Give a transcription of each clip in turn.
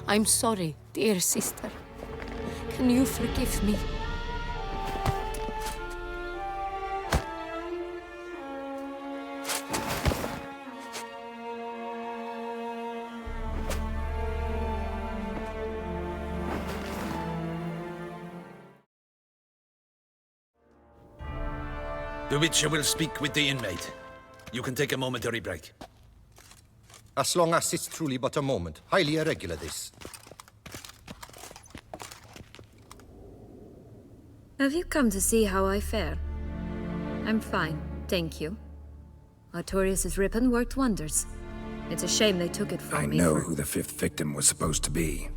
I'm sorry, dear sister. Can you forgive me? The Witcher will speak with the inmate. You can take a momentary break. As long as it's truly but a moment. Highly irregular, this. Have you come to see how I fare? I'm fine, thank you. Artorius' ribbon worked wonders. It's a shame they took it from me. I know who the fifth victim was supposed to be.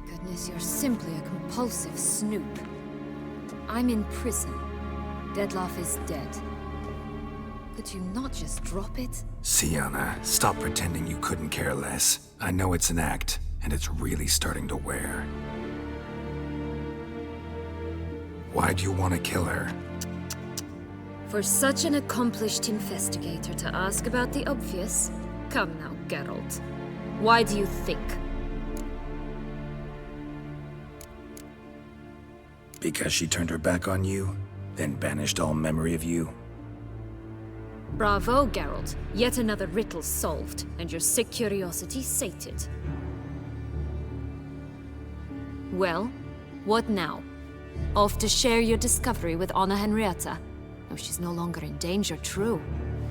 Goodness, you're simply a compulsive snoop. I'm in prison. Dettlaff is dead. Could you not just drop it? Syanna, stop pretending you couldn't care less. I know it's an act, and it's really starting to wear. Why do you want to kill her? For such an accomplished investigator to ask about the obvious? Come now, Geralt. Why do you think? Because she turned her back on you, then banished all memory of you? Bravo, Geralt. Yet another riddle solved, and your sick curiosity sated. Well, what now? Off to share your discovery with Anna Henrietta? Oh, she's no longer in danger, true.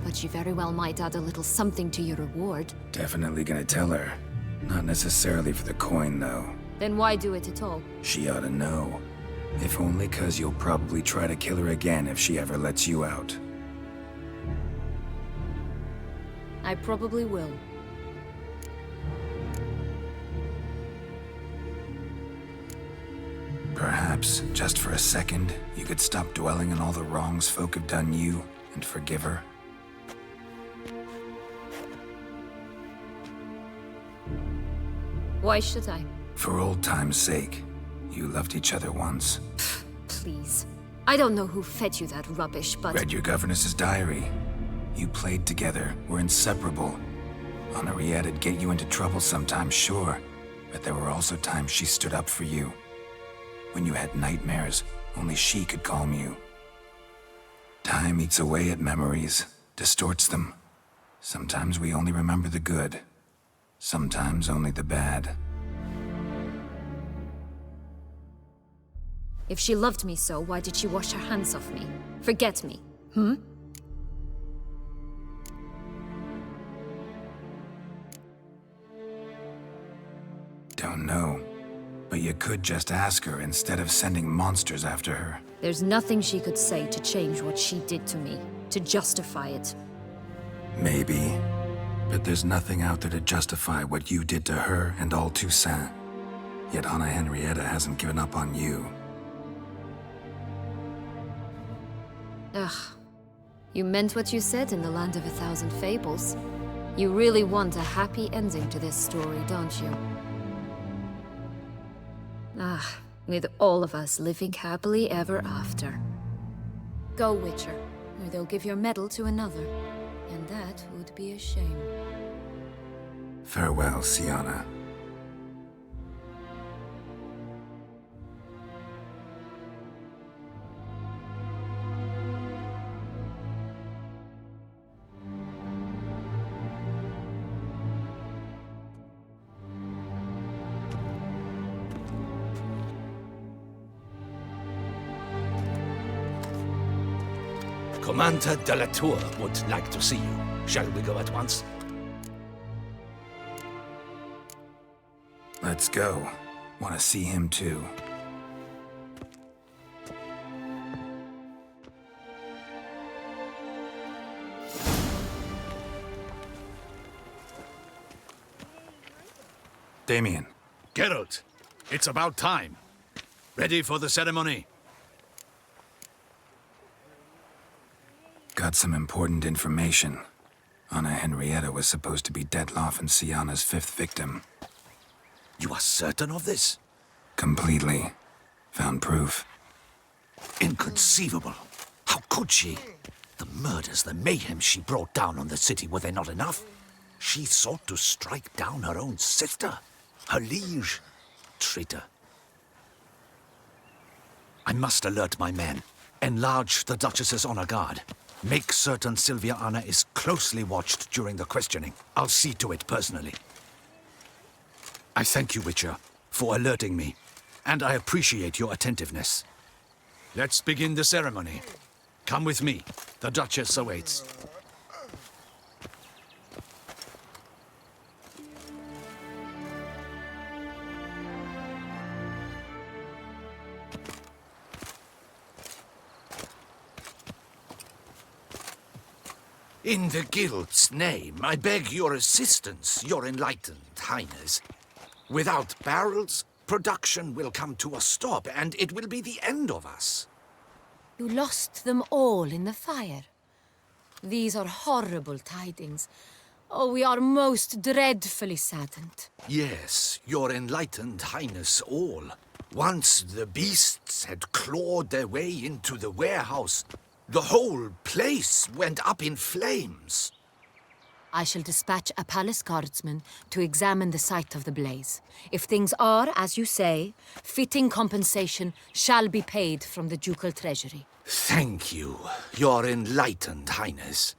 But she very well might add a little something to your reward. Definitely gonna tell her. Not necessarily for the coin, though. Then why do it at all? She ought to know. If only 'cause you'll probably try to kill her again if she ever lets you out. I probably will. Perhaps, just for a second, you could stop dwelling on all the wrongs folk have done you and forgive her. Why should I? For old time's sake. You loved each other once. Please. I don't know who fed you that rubbish, but... Read your governess's diary. You played together, were inseparable. Henriette'd get you into trouble sometimes, sure. But there were also times she stood up for you. When you had nightmares, only she could calm you. Time eats away at memories, distorts them. Sometimes we only remember the good. Sometimes only the bad. If she loved me so, why did she wash her hands off me? Forget me, Don't know. But you could just ask her instead of sending monsters after her. There's nothing she could say to change what she did to me, to justify it. Maybe. But there's nothing out there to justify what you did to her and all Toussaint. Yet Anna Henrietta hasn't given up on you. Ugh. You meant what you said in the Land of a Thousand Fables. You really want a happy ending to this story, don't you? Ah, with all of us living happily ever after. Go, Witcher, or they'll give your medal to another. And that would be a shame. Farewell, Syanna. Commander de la Tour would like to see you. Shall we go at once? Let's go. Want to see him too. Damien. Geralt, it's about time. Ready for the ceremony? Got some important information. Anna Henrietta was supposed to be Dettlaff and Syanna's fifth victim. You are certain of this? Completely. Found proof. Inconceivable. How could she? The murders, the mayhem she brought down on the city, were they not enough? She sought to strike down her own sister. Her liege, traitor. I must alert my men. Enlarge the Duchess's honor guard. Make certain Sylvia is closely watched during the questioning. I'll see to it personally. I thank you, Witcher, for alerting me, and I appreciate your attentiveness. Let's begin the ceremony. Come with me. The Duchess awaits. In the Guild's name, I beg your assistance, your enlightened highness. Without barrels, production will come to a stop, and it will be the end of us. You lost them all in the fire. These are horrible tidings. Oh, we are most dreadfully saddened. Yes, your enlightened highness all. Once the beasts had clawed their way into the warehouse, the whole place went up in flames. I shall dispatch a palace guardsman to examine the site of the blaze. If things are, as you say, fitting compensation shall be paid from the ducal treasury. Thank you, your enlightened highness.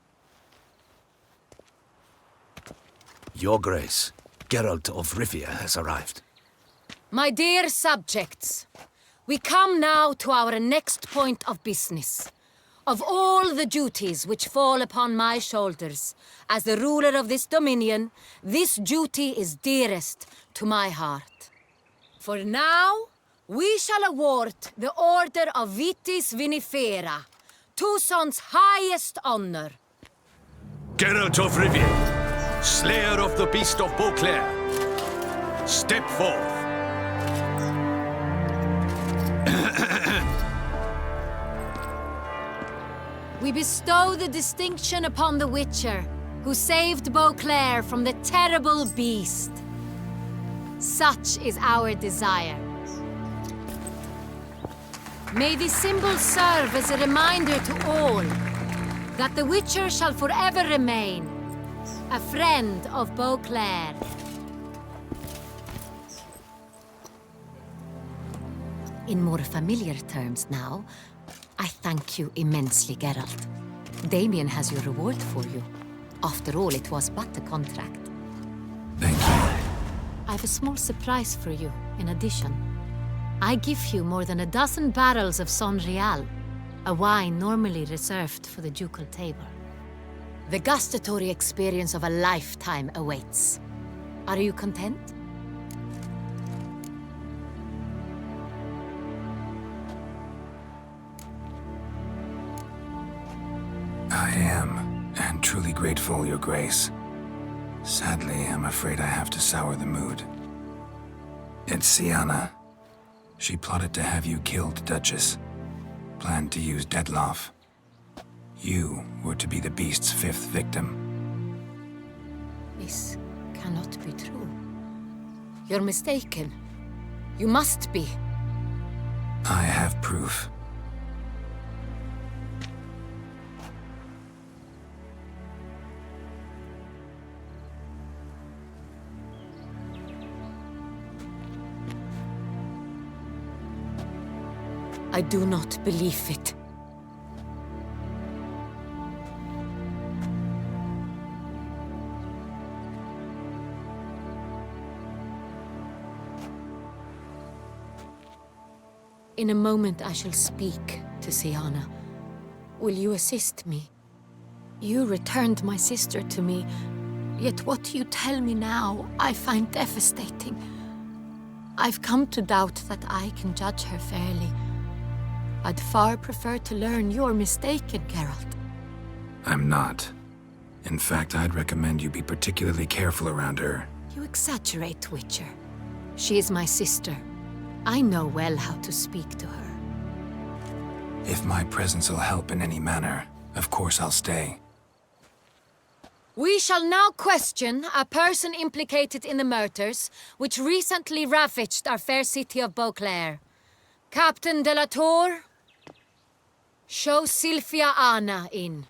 Your Grace, Geralt of Rivia has arrived. My dear subjects, we come now to our next point of business. Of all the duties which fall upon my shoulders, as the ruler of this dominion, this duty is dearest to my heart. For now, we shall award the Order of Vitis Vinifera, Tucson's highest honor. Geralt of Rivia, slayer of the beast of Beauclair, step forth. We bestow the distinction upon the Witcher, who saved Beauclair from the terrible beast. Such is our desire. May this symbol serve as a reminder to all that the Witcher shall forever remain a friend of Beauclair. In more familiar terms now, I thank you immensely, Geralt. Damien has your reward for you. After all, it was but a contract. Thank you. I have a small surprise for you, in addition. I give you more than a dozen barrels of Son Real, a wine normally reserved for the ducal table. The gustatory experience of a lifetime awaits. Are you content? I am, and truly grateful, Your Grace. Sadly, I'm afraid I have to sour the mood. It's Syanna. She plotted to have you killed, Duchess. Planned to use Dettlaff. You were to be the beast's fifth victim. This cannot be true. You're mistaken. You must be. I have proof. I do not believe it. In a moment I shall speak to Syanna. Will you assist me? You returned my sister to me, yet what you tell me now I find devastating. I've come to doubt that I can judge her fairly. I'd far prefer to learn you're mistaken, Geralt. I'm not. In fact, I'd recommend you be particularly careful around her. You exaggerate, Witcher. She is my sister. I know well how to speak to her. If my presence will help in any manner, of course I'll stay. We shall now question a person implicated in the murders which recently ravaged our fair city of Beauclair. Captain de la Tour, show Sylvia in.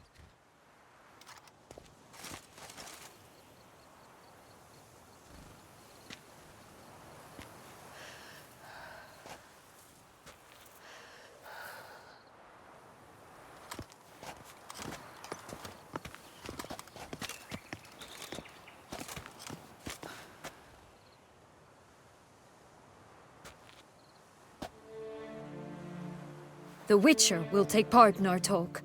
The Witcher will take part in our talk.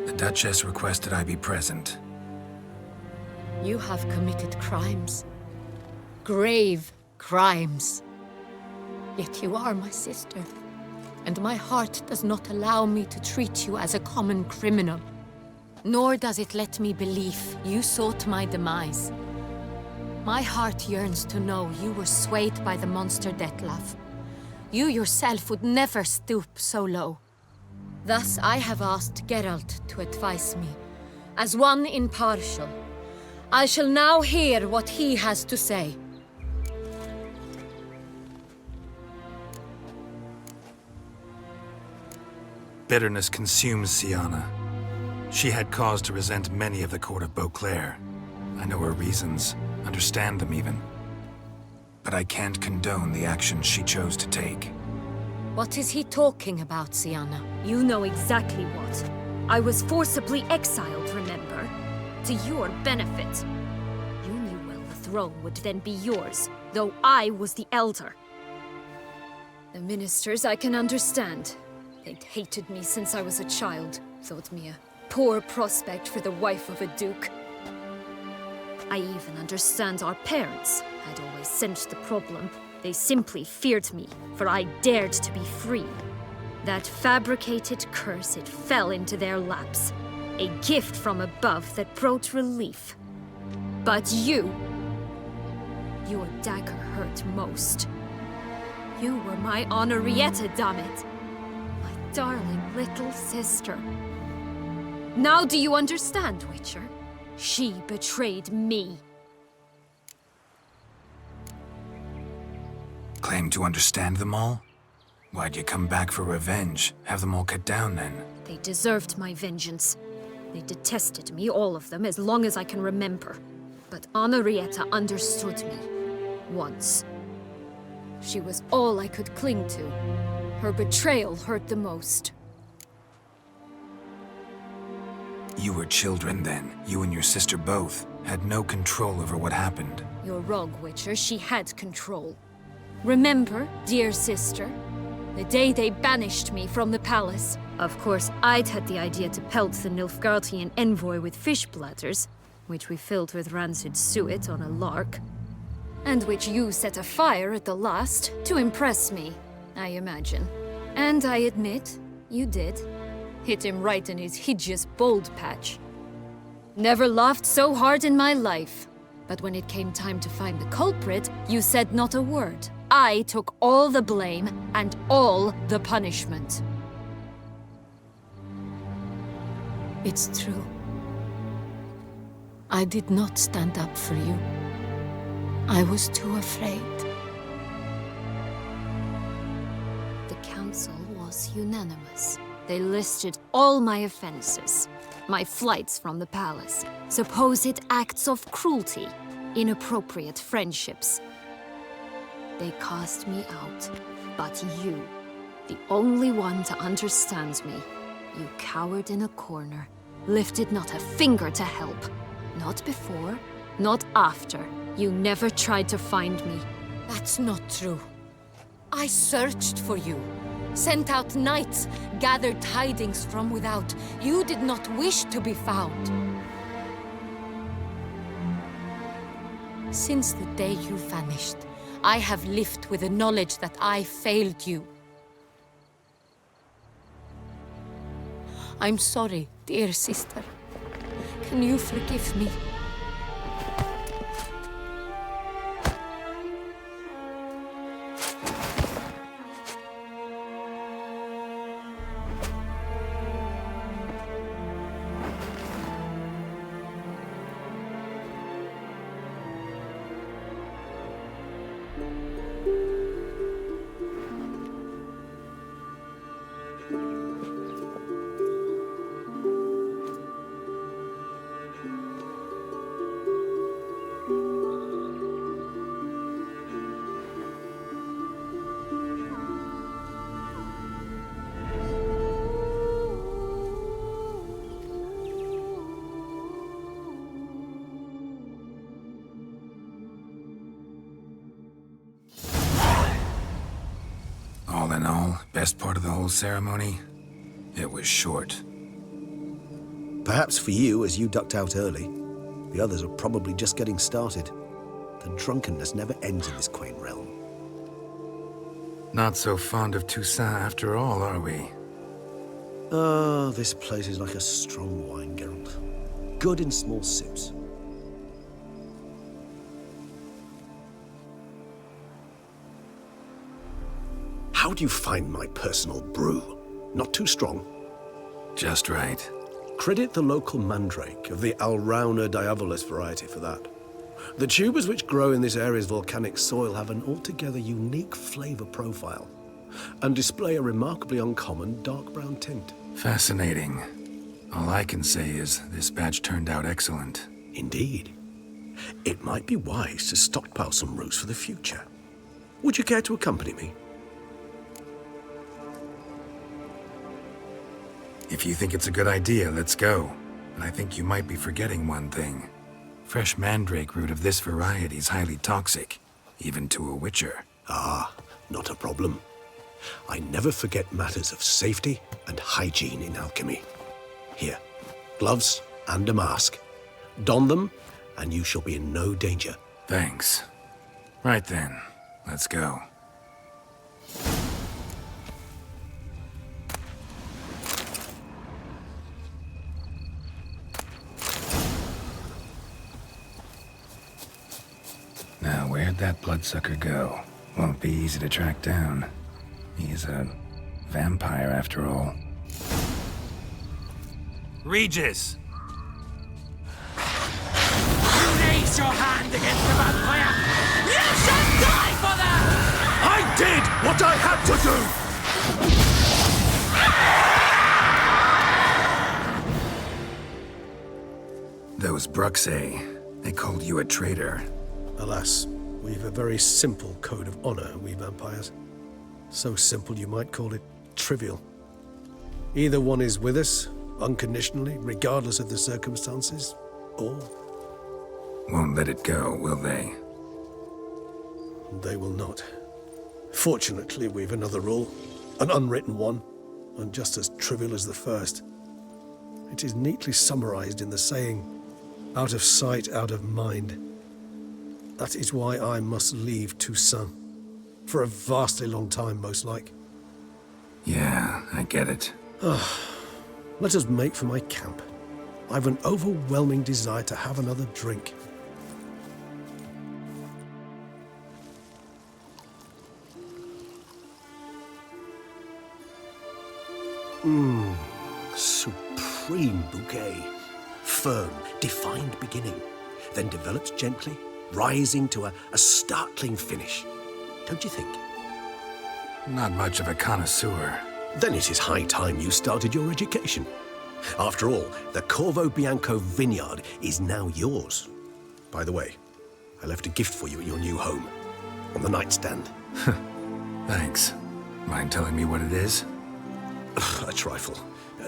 The Duchess requested I be present. You have committed crimes. Grave crimes. Yet you are my sister, and my heart does not allow me to treat you as a common criminal. Nor does it let me believe you sought my demise. My heart yearns to know you were swayed by the monster Dettlaff. You yourself would never stoop so low. Thus I have asked Geralt to advise me, as one impartial. I shall now hear what he has to say. Bitterness consumes Syanna. She had cause to resent many of the court of Beauclair. I know her reasons, understand them even. But I can't condone the actions she chose to take. What is he talking about, Syanna? You know exactly what. I was forcibly exiled, remember? To your benefit. You knew well the throne would then be yours, though I was the elder. The ministers I can understand. They'd hated me since I was a child, thought me a poor prospect for the wife of a duke. I even understand our parents had always sensed the problem. They simply feared me, for I dared to be free. That fabricated curse, it fell into their laps. A gift from above that brought relief. But you... your dagger hurt most. You were my Henrietta, damn it! My darling little sister. Now do you understand, Witcher? She betrayed me. Claim to understand them all? Why'd you come back for revenge? Have them all cut down then? They deserved my vengeance. They detested me, all of them, as long as I can remember. But Henrietta understood me. Once. She was all I could cling to. Her betrayal hurt the most. You were children then. You and your sister both had no control over what happened. You're wrong, Witcher. She had control. Remember, dear sister? The day they banished me from the palace. Of course, I'd had the idea to pelt the Nilfgaardian envoy with fish bladders, which we filled with rancid suet on a lark, and which you set afire at the last to impress me, I imagine. And I admit, you did. Hit him right in his hideous bald patch. Never laughed so hard in my life. But when it came time to find the culprit, you said not a word. I took all the blame and all the punishment. It's true. I did not stand up for you. I was too afraid. The council was unanimous. They listed all my offenses. My flights from the palace, supposed acts of cruelty, inappropriate friendships. They cast me out. But you, the only one to understand me, you cowered in a corner, lifted not a finger to help. Not before, not after. You never tried to find me. That's not true. I searched for you. Sent out knights, gathered tidings from without. You did not wish to be found. Since the day you vanished, I have lived with the knowledge that I failed you. I'm sorry, dear sister. Can you forgive me? best part of the whole ceremony? It was short. Perhaps for you, as you ducked out early. The others are probably just getting started. The drunkenness never ends in this quaint realm. Not so fond of Toussaint after all, are we? Ah, this place is like a strong wine, Geralt. Good in small sips. How do you find my personal brew? Not too strong? Just right. Credit the local mandrake of the Alrauna diabolus variety for that. The tubers which grow in this area's volcanic soil have an altogether unique flavor profile and display a remarkably uncommon dark brown tint. Fascinating. All I can say is this batch turned out excellent. Indeed. It might be wise to stockpile some roots for the future. Would you care to accompany me? If you think it's a good idea, let's go. But I think you might be forgetting one thing. Fresh mandrake root of this variety is highly toxic, even to a witcher. Ah, not a problem. I never forget matters of safety and hygiene in alchemy. Here, gloves and a mask. Don them, and you shall be in no danger. Thanks. Right then, let's go. Now, where'd that bloodsucker go? Won't be easy to track down. He's a vampire, after all. Regis! Raise your hand against the vampire! You shall die for that! I did what I had to do! Those Bruxay, they called you a traitor. Alas, we've a very simple code of honor, we vampires. So simple you might call it trivial. Either one is with us, unconditionally, regardless of the circumstances, or... Won't let it go, will they? they will not. Fortunately, we've another rule, an unwritten one, and just as trivial as the first. It is neatly summarized in the saying, out of sight, out of mind. That is why I must leave Toussaint. For a vastly long time, most like. Yeah, I get it. Let us make for my camp. I've an overwhelming desire to have another drink. Supreme bouquet. Firm, defined beginning, then develops gently, rising to a startling finish. Don't you think? Not much of a connoisseur. Then it is high time you started your education. After all, the Corvo Bianco vineyard is now yours. By the way, I left a gift for you at your new home, on the nightstand. Thanks. Mind telling me what it is? A trifle.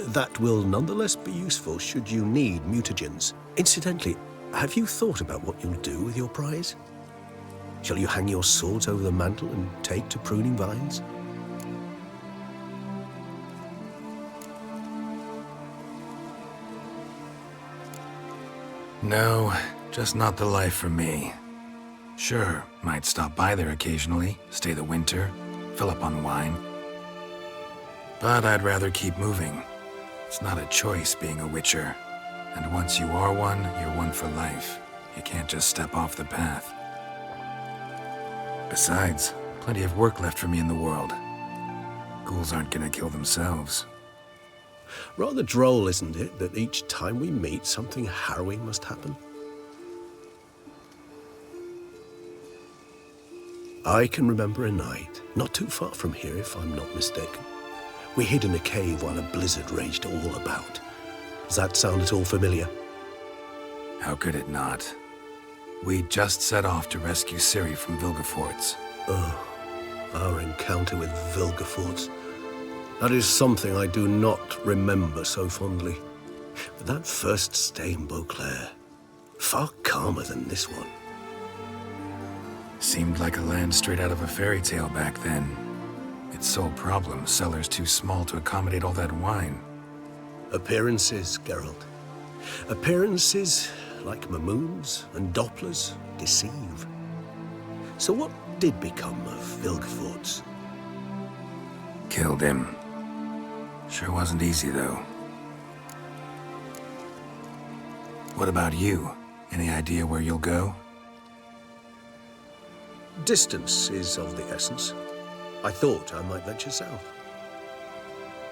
That will nonetheless be useful should you need mutagens. Incidentally, have you thought about what you'll do with your prize? Shall you hang your swords over the mantle and take to pruning vines? No, just not the life for me. Sure, might stop by there occasionally, stay the winter, fill up on wine. But I'd rather keep moving. It's not a choice being a witcher. And once you are one, you're one for life. You can't just step off the path. Besides, plenty of work left for me in the world. Ghouls aren't gonna kill themselves. Rather droll, isn't it, that each time we meet, something harrowing must happen? I can remember a night, not too far from here if I'm not mistaken. We hid in a cave while a blizzard raged all about. Does that sound at all familiar? How could it not? We just set off to rescue Ciri from Vilgefortz. Oh, our encounter with Vilgefortz. That is something I do not remember so fondly. But that first stay in Beauclair, far calmer than this one. Seemed like a land straight out of a fairy tale back then. Its sole problem, cellar's too small to accommodate all that wine. Appearances, Geralt. Appearances, like Mamoons and Dopplers, deceive. So what did become of Vilgefortz? Killed him. Sure wasn't easy, though. What about you? Any idea where you'll go? Distance is of the essence. I thought I might venture south.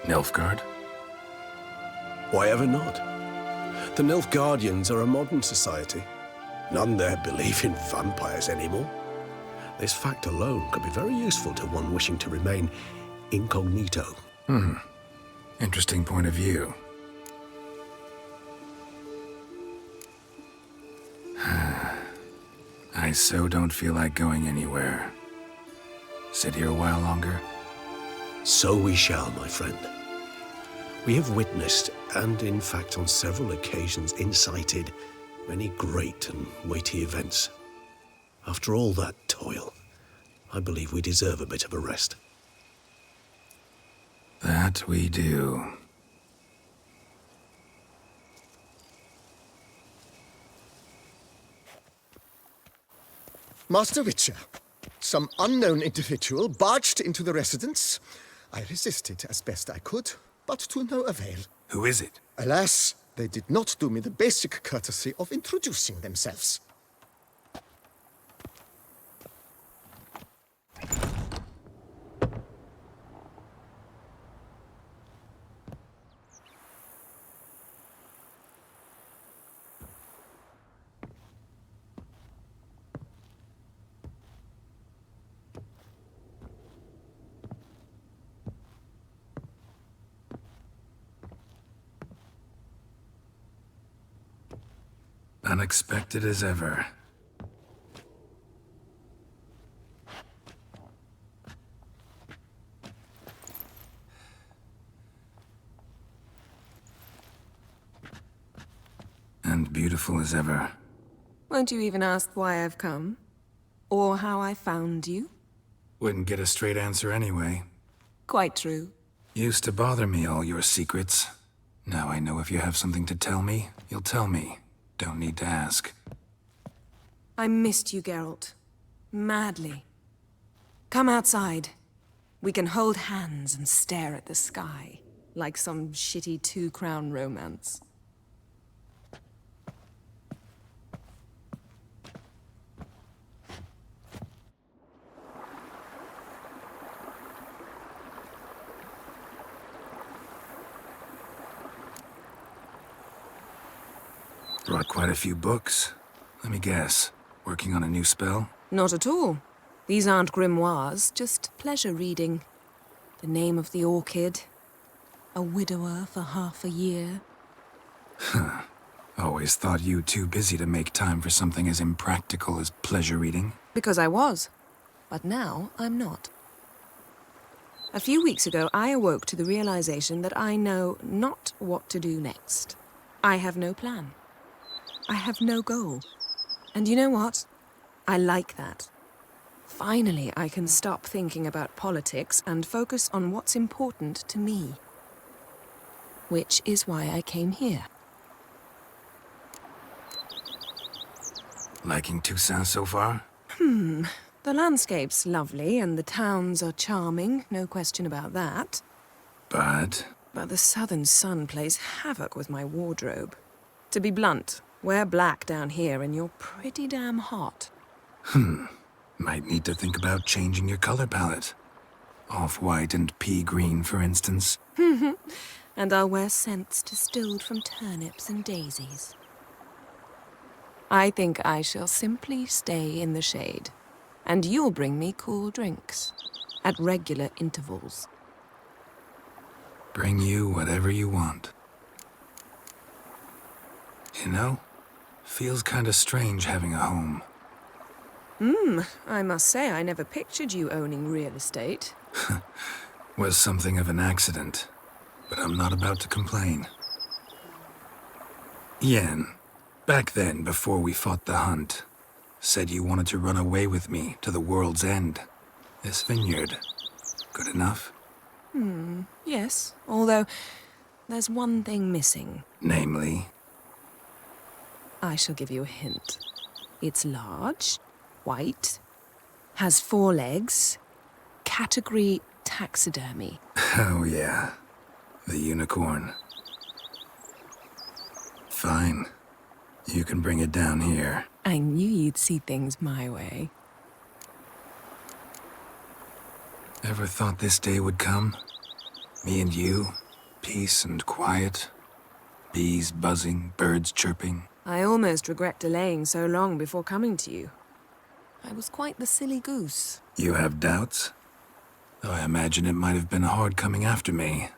Nilfgaard? Why ever not? The Nilfgaardians are a modern society. None there believe in vampires anymore. This fact alone could be very useful to one wishing to remain incognito. Interesting point of view. I so don't feel like going anywhere. Sit here a while longer? So we shall, my friend. We have witnessed, and in fact on several occasions incited, many great and weighty events. After all that toil, I believe we deserve a bit of a rest. That we do. Master Witcher, some unknown individual barged into the residence. I resisted as best I could, but to no avail. Who is it? Alas, they did not do me the basic courtesy of introducing themselves. Unexpected as ever. And beautiful as ever. Won't you even ask why I've come? Or how I found you? Wouldn't get a straight answer anyway. Quite true. Used to bother me, all your secrets. Now I know if you have something to tell me, you'll tell me. Don't need to ask. I missed you, Geralt. Madly. Come outside. We can hold hands and stare at the sky, like some shitty two-crown romance. Brought quite a few books. Let me guess. Working on a new spell? Not at all. These aren't grimoires, just pleasure reading. The Name of the Orchid. A widower for half a year. Always thought you too busy to make time for something as impractical as pleasure reading. Because I was. But now I'm not. A few weeks ago, I awoke to the realization that I know not what to do next. I have no plan. I have no goal. And you know what? I like that. Finally, I can stop thinking about politics and focus on what's important to me. Which is why I came here. Liking Toussaint so far? The landscape's lovely and the towns are charming, no question about that. But But the southern sun plays havoc with my wardrobe. To be blunt, wear black down here and you're pretty damn hot. might need to think about changing your color palette. Off-white and pea green, for instance. And I'll wear scents distilled from turnips and daisies. I think I shall simply stay in the shade. And you'll bring me cool drinks. At regular intervals. Bring you whatever you want. You know, feels kinda strange having a home. I must say I never pictured you owning real estate. Was something of an accident, but I'm not about to complain. Yen, back then, before we fought the hunt, said you wanted to run away with me to the world's end. This vineyard. Good enough? Yes, although there's one thing missing. Namely, I shall give you a hint. It's large, white, has 4 legs, category taxidermy. oh yeah, the unicorn. Fine. You can bring it down here. I knew you'd see things my way. Ever thought this day would come? Me and you, peace and quiet. Bees buzzing, birds chirping. I almost regret delaying so long before coming to you. I was quite the silly goose. You have doubts? Though I imagine it might have been hard coming after me.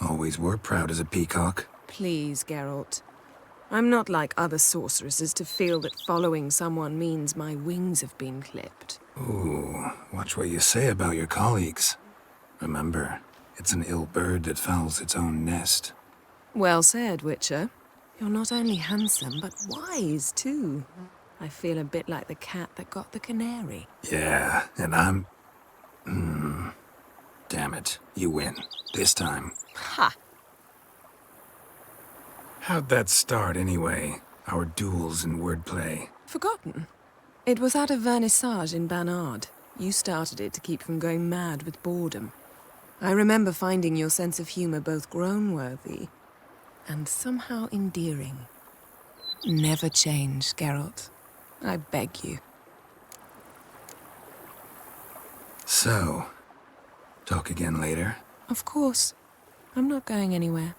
Always were proud as a peacock. Please, Geralt. I'm not like other sorceresses to feel that following someone means my wings have been clipped. Ooh, watch what you say about your colleagues. Remember, it's an ill bird that fouls its own nest. Well said, Witcher. You're not only handsome, but wise, too. I feel a bit like the cat that got the canary. Yeah, and I'm... Damn it, you win. This time. Ha! How'd that start, anyway? Our duels and wordplay. Forgotten. It was at a vernissage in Banard. You started it to keep from going mad with boredom. I remember finding your sense of humor both groan-worthy and somehow endearing. Never change, Geralt. I beg you. So, talk again later? Of course. I'm not going anywhere.